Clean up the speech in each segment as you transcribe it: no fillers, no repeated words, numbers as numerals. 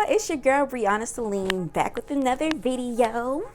it's your girl Brianna Celine back with another video.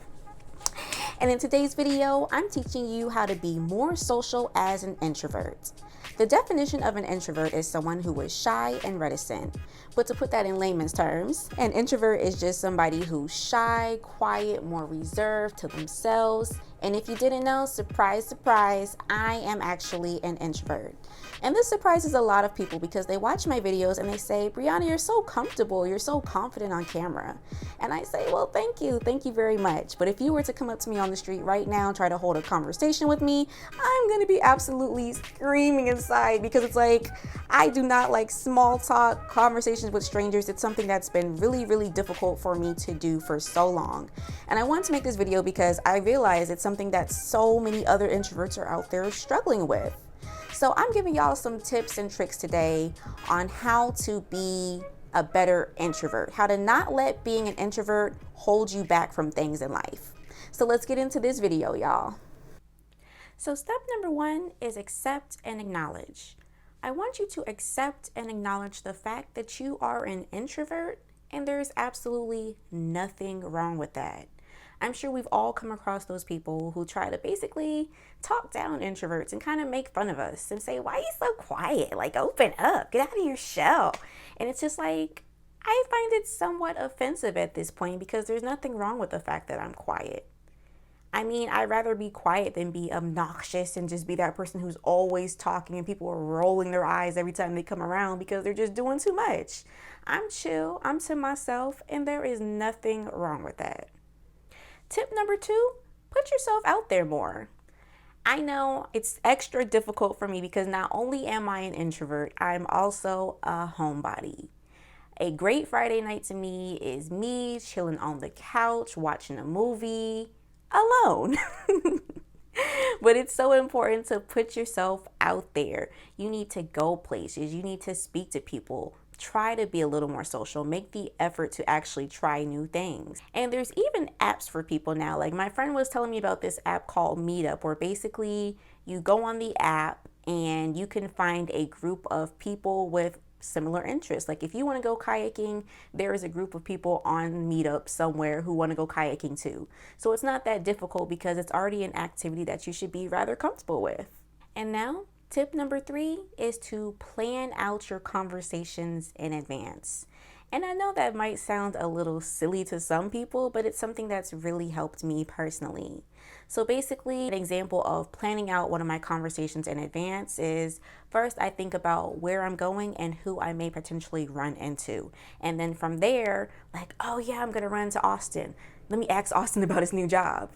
And in today's video, I'm teaching you how to be more social as an introvert. The definition of an introvert is someone who is shy and reticent. But to put that in layman's terms, an introvert is just somebody who's shy, quiet, more reserved to themselves. And if you didn't know, surprise, surprise, I am actually an introvert. And this surprises a lot of people because they watch my videos and they say, Brianna, you're so comfortable, you're so confident on camera. And I say, well, thank you very much. But if you were to come up to me on the street right now and try to hold a conversation with me, I'm gonna be absolutely screaming inside because it's like, I do not like small talk conversations with strangers. It's something that's been really difficult for me to do for so long. And I want to make this video because I realize it's something that so many other introverts are out there struggling with. So I'm giving y'all some tips and tricks today on how to be a better introvert, how to not let being an introvert hold you back from things in life. So let's get into this video, y'all. So step number 1 is accept and acknowledge. I want you to accept and acknowledge the fact that you are an introvert, and there's absolutely nothing wrong with that. I'm sure we've all come across those people who try to basically talk down introverts and kind of make fun of us and say, why are you so quiet? Like, open up, get out of your shell. And it's just like, I find it somewhat offensive at this point because there's nothing wrong with the fact that I'm quiet. I mean, I'd rather be quiet than be obnoxious and just be that person who's always talking and people are rolling their eyes every time they come around because they're just doing too much. I'm chill, I'm to myself, and there is nothing wrong with that. Tip number 2, put yourself out there more. I know it's extra difficult for me because not only am I an introvert, I'm also a homebody. A great Friday night to me is me chilling on the couch, watching a movie, alone. But it's so important to put yourself out there. You need to go places. You need to speak to people. Try to be a little more social. Make the effort to actually try new things. And there's even apps for people now. Like my friend was telling me about this app called Meetup, where basically you go on the app and you can find a group of people with similar interests. Like if you want to go kayaking, there is a group of people on Meetup somewhere who want to go kayaking too. So it's not that difficult because it's already an activity that you should be rather comfortable with. And now, tip number 3 is to plan out your conversations in advance. And I know that might sound a little silly to some people, but it's something that's really helped me personally. So basically, an example of planning out one of my conversations in advance is first I think about where I'm going and who I may potentially run into. And then from there, like, oh yeah, I'm gonna run to Austin. Let me ask Austin about his new job.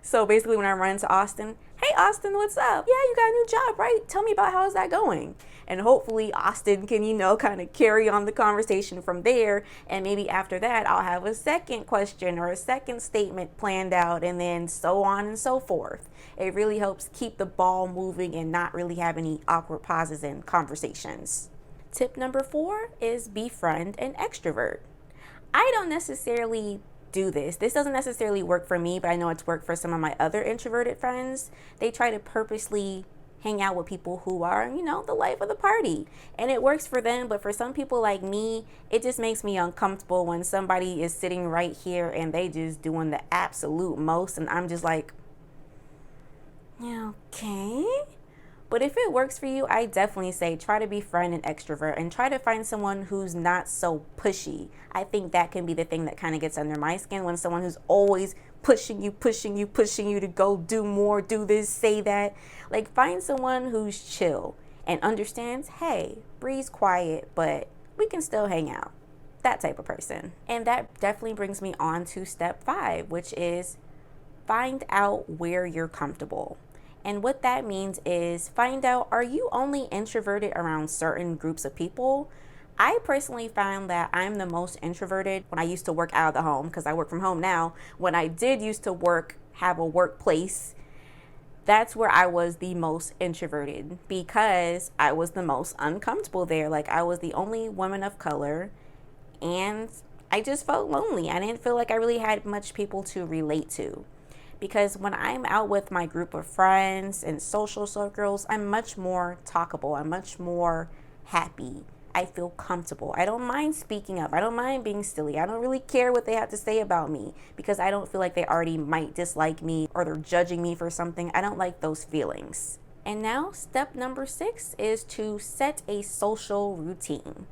So basically when I run to Austin, hey Austin, what's up? Yeah, you got a new job, right? Tell me about how's that going? And hopefully Austin can, kind of carry on the conversation from there. And maybe after that, I'll have a second question or a second statement planned out and then so on and so forth. It really helps keep the ball moving and not really have any awkward pauses in conversations. Tip number 4 is befriend an extrovert. I don't necessarily do this. This doesn't necessarily work for me, but I know it's worked for some of my other introverted friends. They try to purposely hang out with people who are, the life of the party. And it works for them, but for some people like me, it just makes me uncomfortable when somebody is sitting right here and they just doing the absolute most and I'm just like, okay. But if it works for you, I definitely say try to befriend an extrovert and try to find someone who's not so pushy. I think that can be the thing that kind of gets under my skin when someone who's always pushing you to go do more, do this, say that. Like find someone who's chill and understands, hey, Bree's quiet, but we can still hang out. That type of person. And that definitely brings me on to step 5, which is find out where you're comfortable. And what that means is find out, are you only introverted around certain groups of people? I personally found that I'm the most introverted when I used to work out of the home because I work from home now. When I did used to have a workplace, that's where I was the most introverted because I was the most uncomfortable there. Like I was the only woman of color and I just felt lonely. I didn't feel like I really had much people to relate to. Because when I'm out with my group of friends and social circles, I'm much more talkable. I'm much more happy. I feel comfortable. I don't mind speaking up. I don't mind being silly. I don't really care what they have to say about me because I don't feel like they already might dislike me or they're judging me for something. I don't like those feelings. And now step number 6 is to set a social routine.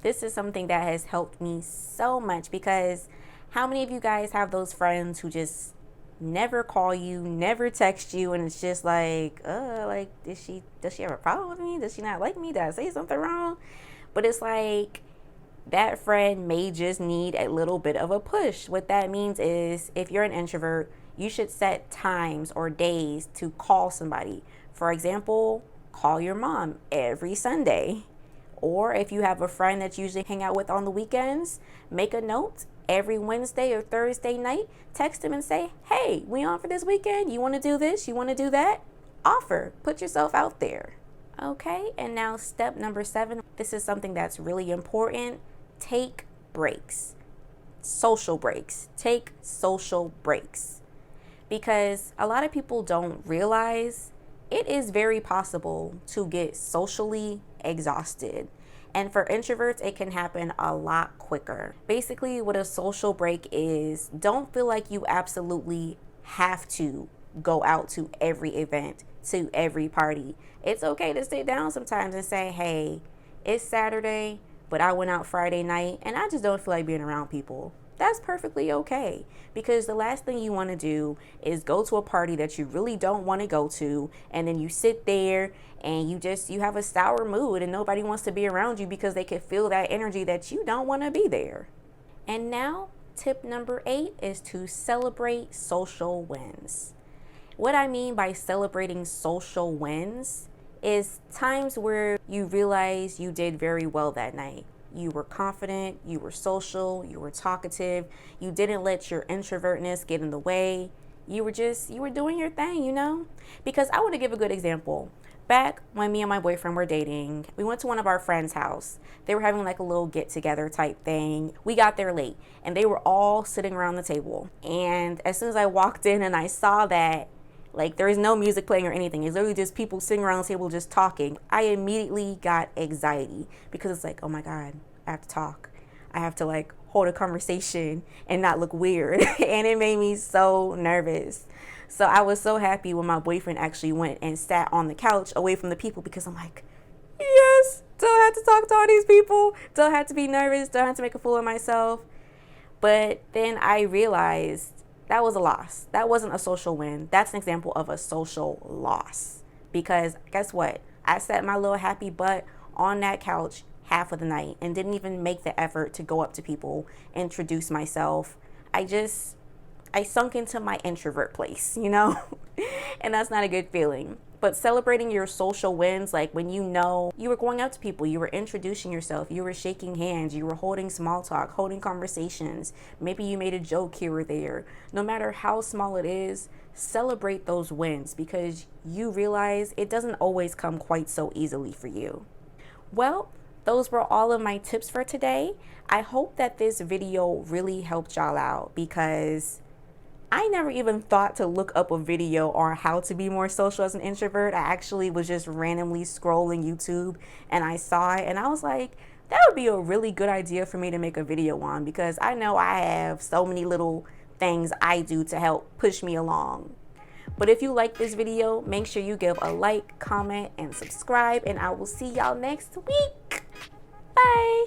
This is something that has helped me so much because how many of you guys have those friends who just never call you, never text you, and it's just like, does she have a problem with me? Does she not like me? Did I say something wrong? But it's like that friend may just need a little bit of a push. What that means is if you're an introvert, you should set times or days to call somebody. For example, call your mom every Sunday. Or if you have a friend that you usually hang out with on the weekends, make a note every Wednesday or Thursday night, text them and say, hey, we on for this weekend? You want to do this? You want to do that? Offer. Put yourself out there. Okay, and now step number 7. This is something that's really important. Take breaks. Social breaks. Take social breaks. Because a lot of people don't realize it is very possible to get socially exhausted. And for introverts, it can happen a lot quicker. Basically, what a social break is, don't feel like you absolutely have to go out to every event, to every party. It's okay to sit down sometimes and say, hey, it's Saturday, but I went out Friday night and I just don't feel like being around people. That's perfectly okay, because the last thing you want to do is go to a party that you really don't want to go to, and then you sit there and you have a sour mood and nobody wants to be around you because they can feel that energy that you don't want to be there. And now tip number 8 is to celebrate social wins. What I mean by celebrating social wins is times where you realize you did very well that night. You were confident, you were social, you were talkative, you didn't let your introvertness get in the way. You were doing your thing, Because I want to give a good example. Back when me and my boyfriend were dating, we went to one of our friends' house. They were having like a little get together type thing. We got there late and they were all sitting around the table. And as soon as I walked in and I saw that, like, there is no music playing or anything. It's literally just people sitting around the table just talking. I immediately got anxiety because it's like, oh my God, I have to talk. I have to like hold a conversation and not look weird. And it made me so nervous. So I was so happy when my boyfriend actually went and sat on the couch away from the people because I'm like, yes, don't have to talk to all these people. Don't have to be nervous. Don't have to make a fool of myself. But then I realized that was a loss. That wasn't a social win. That's an example of a social loss. Because guess what? I sat my little happy butt on that couch half of the night and didn't even make the effort to go up to people, introduce myself. I sunk into my introvert place, and that's not a good feeling. But celebrating your social wins, like when you were going up to people, you were introducing yourself, you were shaking hands, you were holding small talk, holding conversations. Maybe you made a joke here or there. No matter how small it is, celebrate those wins because you realize it doesn't always come quite so easily for you. Well, those were all of my tips for today. I hope that this video really helped y'all out because I never even thought to look up a video on how to be more social as an introvert. I actually was just randomly scrolling YouTube and I saw it and I was like, that would be a really good idea for me to make a video on because I know I have so many little things I do to help push me along. But if you like this video, make sure you give a like, comment, and subscribe, and I will see y'all next week. Bye.